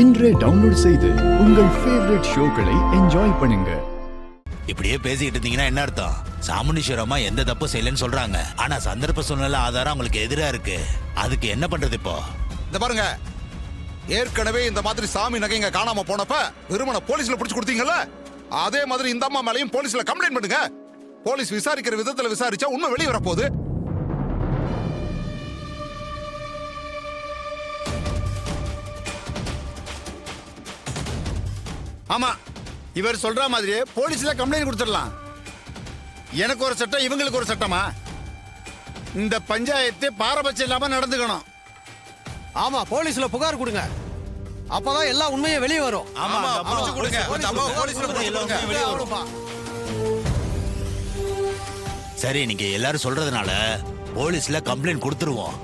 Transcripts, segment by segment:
இன்றே டவுன்லோட் செய்து உங்கள் ஃபேவரட் ஷோக்களை என்ஜாய் பண்ணுங்க. இப்படியே பேசிக்கிட்டு இருந்தீங்கன்னா என்ன அர்த்தம்? சாமுண்டீஸ்வரமா எந்த தப்பு செய்யலன்னு சொல்றாங்க, ஆனா சந்தர்ப்ப சூழ்நிலை ஆதாரம் அவங்களுக்கு எதிரா இருக்கு. அதுக்கு என்ன பண்றது இப்போ? இந்த பாருங்க, ஏற்கனவே இந்த மாதிரி சாமி நகைங்க காணாம போனப்ப வெறுமனை போலீஸ்ல பிடிச்சு கொடுத்தீங்கல்ல, அதே மாதிரி இந்த அம்மா மேலையும் போலீஸ்ல கம்ப்ளைண்ட் பண்ணுங்க. போலீஸ் விசாரிக்கிற விதத்துல விசாரிச்சா உண்மை வெளியே வரப்போகுது. ஆமா, இவர் சொல்ற மாதிரியே போலீஸ்ல கம்ப்ளைண்ட் கொடுத்துடலாம். எனக்கு ஒரு சட்டம், இவங்களுக்கு ஒரு சட்டமா? இந்த பஞ்சாயத்து பாரபட்சம் இல்லாம நடந்துக்கணும். ஆமா, போலீஸ்ல புகார் கொடுங்க, அப்பதான் எல்லா உண்மையும் வெளியே வரும். சரி, நீங்க எல்லாரும் சொல்றதுனால போலீஸ்ல கம்ப்ளைண்ட் கொடுத்துருவோம்.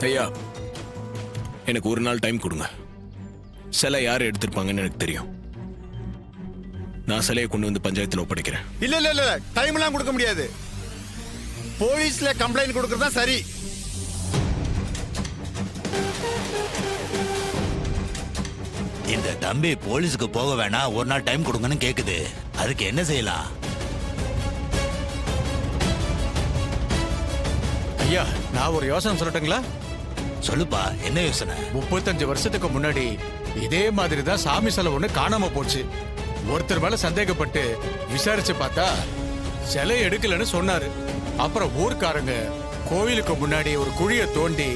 ஐயா, எனக்கு ஒரு நாள் டைம் கொடுங்க. சிலை யார் எடுத்திருப்பாங்கன்னு எனக்கு தெரியும். நான் சிலையை கொண்டு வந்து பஞ்சாயத்துல ஒப்படைக்கிறேன். இல்ல இல்ல இல்ல, டைம் எல்லாம் கொடுக்க முடியாது. போலீஸ்ல கம்ப்ளைண்ட் கொடுக்கறதா சரி. இந்த தம்பி போலீஸுக்கு போக வேணாம், ஒரு நாள் டைம் கொடுங்கன்னு கேக்குது. அதுக்கு என்ன செய்யலாம்? ஐயா, நான் ஒரு யோசனை சொல்லட்டுங்களா? சொல்லுப்பா, என்ன யோசனை? 35 வருஷத்துக்கு முன்னாடி இதே மாதிரி தான் சாமி சிலை ஒண்ணு காணாம போச்சு. ஒருத்தர் மேல சந்தேகப்பட்டு விசாரிச்சு பார்த்தா சிலை எடுக்கலன்னு சொன்னாரு. அப்புறம் ஊர்க்காரங்க கோயிலுக்கு முன்னாடி ஒரு குழிய தோண்டி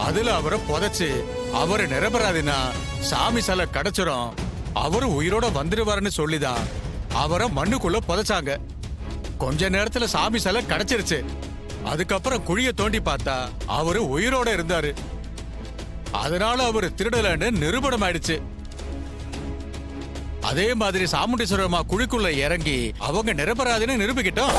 அதுல அவரை புதைச்சு, அவரு நிரபராதினா சாமி சிலை கிடைச்சிரும், அவரு உயிரோட வந்துருவாருன்னு சொல்லிதான் அவரை மண்ணுக்குள்ள புதைச்சாங்க. கொஞ்ச நேரத்துல சாமி சிலை கிடைச்சிருச்சு. அதுக்கப்புறம் குழிய தோண்டி பார்த்தா அவரு உயிரோட இருந்தாரு. அதனால அவரு திருடலன்னு நிரூபணம் ஆயிடுச்சு. அதே மாதிரி சாமுண்டீஸ்வரமா குழிக்குள்ள இறங்கி அவங்க நிரபராதின்னு நிரூபிக்கிட்டோம்.